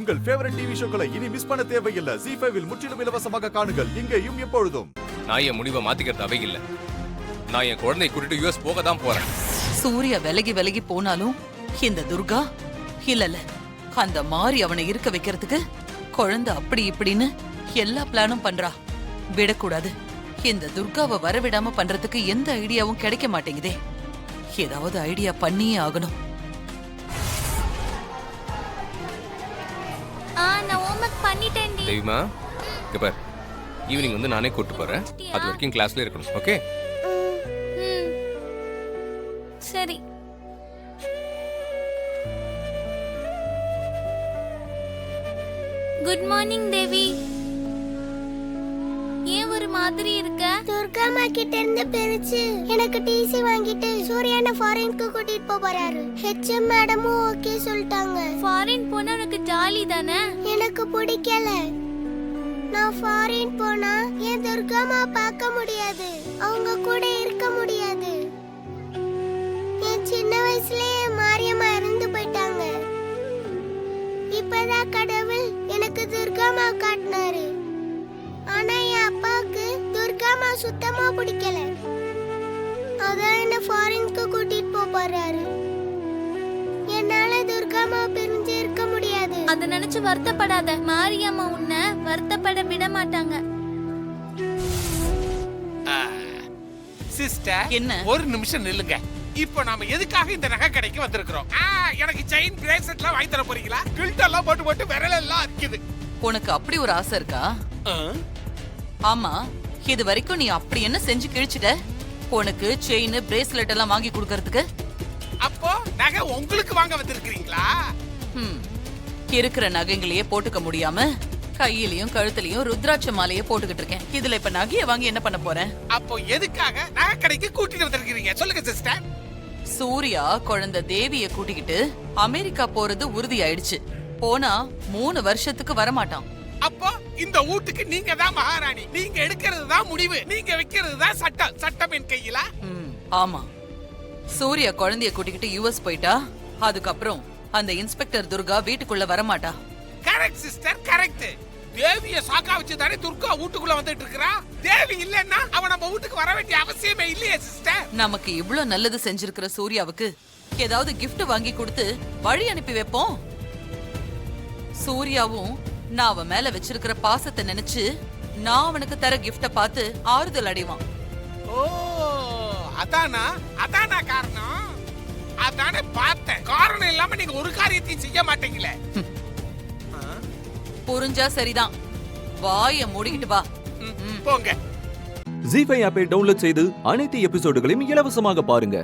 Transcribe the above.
உங்கள் favourite TV ஷோக்களை இனி miss பண்ண தேவையில்லை. ZEE5 இல் முற்றிலும் இலவசமாக காணுங்கள். இங்கேயும் எப்பொழுதும். நான் என் முடிவை மாத்திக்கிறது அவை இல்ல. நான் என் குழந்தையை கூட்டிட்டு US போக தான் போறேன். சூர்யா விலகி போனாலும் இந்த துர்கா இல்ல அந்த மாதிரி அவனை இருக்க வைக்கிறதுக்கு குழந்தை அப்படி இப்படின்னு எல்லா பிளானும் பண்றா. விடக்கூடாது. இந்த துர்காவை வரவிடாம பண்றதுக்கு எந்த ஐடியாவும் கிடைக்க மாட்டேங்குதே. ஏதாவது ஐடியா பண்ணியே ஆகணும். நான் ஹோம்வொர்க் பண்ணிட்டேன் டி. தேவிமா, இங்க பார். ஈவினிங் வந்து நானே கூட்டி போறேன். அது வரைக்கும் கிளாஸ்ல இருக்கணும். ஓகே? சரி. குட் மார்னிங் தேவி. ஏன் ஒரு மாதிரி இருக்க? துர்காமா கிட்ட இருந்து பிரிச்சு எனக்கு டிசி வாங்கிட்டு சூர்யான ஃபாரினுக்கு கூட்டிட்டு போறாரு. ஹெச்எம் மேடமும் ஓகே சொல்லிட்டாங்க. ஃபாரின் போனா உனக்கு ஜாலி தானே? எனக்கு பிடிக்கல. நான் ஃபாரின் போனா என் துர்காமா பார்க்க முடியாது, அவங்க கூட இருக்க முடியாது. என் சின்ன வயசுலயே மாரியம்மா இறந்து போயிட்டாங்க. இப்பதான் கடவுள் எனக்கு துர்காமா காட்டினாரு. ஆனா என் அப்பாவுக்கு துர்காமா சுத்தமா பிடிக்கல. அதான் என்ன ஃபாரினுக்கு கூட்டிட்டு போறாரு. என்னால துர்காமா பிரிஞ்சு இருக்க முடியாது. அத நினைச்சு வருத்தப்படாத. மாரியம்மா உன்னை வருத்தப்பட விட மாட்டாங்க. சிஸ்டர், என்ன? ஒரு நிமிஷம் நில்லுங்க. இப்போ நாம எதுக்காக இந்த நகை கடைக்கு வந்திருக்கிறோம்? எனக்கு செயின் பிரேஸ்லெட்லாம் வாங்கி தர போறீங்களா? கில்ட் எல்லாம் போட்டு விரல் எல்லாம் இருக்குது. உனக்கு அப்படி ஒரு ஆசை இருக்கா? ஆமா, இது வரைக்கும் நீ அப்படி என்ன செஞ்சு கிழிச்சிட்ட? உனக்கு செயின் பிரேஸ்லெட் எல்லாம் வாங்கி கொடுக்கறதுக்கு? அப்போ நகை உங்களுக்கு வாங்க வந்திருக்கீங்களா? இருக்கிற நகைங்களையே போட்டுக்க முடியாம கையிலயும் கழுத்துலயும் ருத்ராட்ச மாலையே போட்டுக்கிட்டு இருக்கேன். இதுல இப்ப நகையை வாங்கி என்ன பண்ண போறேன்? அப்போ எதுக்காக நகை கடைக்கு கூட்டிட்டு வந்திருக்கீங்க? சொல்லுங்க சிஸ்டர். சூர்யா குழந்தை தேவிய கூட்டிக்கிட்டு அமெரிக்கா போறது உறுதி ஆயிடுச்சு. போனா 3 வருஷத்துக்கு வரமாட்டான். அப்போ இந்த வீட்டுக்கு நீங்க தான் மகாராணி. நீங்க எடுக்கிறது தான் முடிவு, நீங்க வைக்கிறது தான் சட்டம். சட்டம் என் கையில. ஆமா, சூர்யா குழந்தைய கூட்டிக்கிட்டு US போயிட்டா அதுக்கப்புறம் அந்த இன்ஸ்பெக்டர் துர்கா வீட்டுக்குள்ள வரமாட்டா. Correct sister, correct. தேவிய சாக்கா வச்சு தானே துர்கா வீட்டுக்குள்ள வந்துட்டு இருக்கா. தேவி இல்லன்னா அவ நம்ம வீட்டுக்கு வர வேண்டிய அவசியமே இல்லையே சிஸ்டர். நமக்கு இவ்ளோ நல்லது செஞ்சிருக்கிற சூர்யாவுக்கு ஏதாவது gift வாங்கி கொடுத்து வழி அனுப்பி வைப்போம். சூர்யாவும் நான் அவன் மேல வச்சிருக்கிற பாசத்தை நினைச்சு நான் அவனுக்கு தர கிஃப்ட பார்த்து ஆறுதல் அடைவான். ஓ, அதானா காரணம்? அதானே பார்த்தேன். காரணம் இல்லாம நீங்க ஒரு காரியத்தையும் செய்ய மாட்டீங்களே. புரிஞ்சா சரிதான். வாய மூடிக்கிட்டு வா. போங்க. ZEE5 ஆப்பை டவுன்லோட் செய்து அனைத்து எபிசோடுகளையும் இலவசமாக பாருங்க.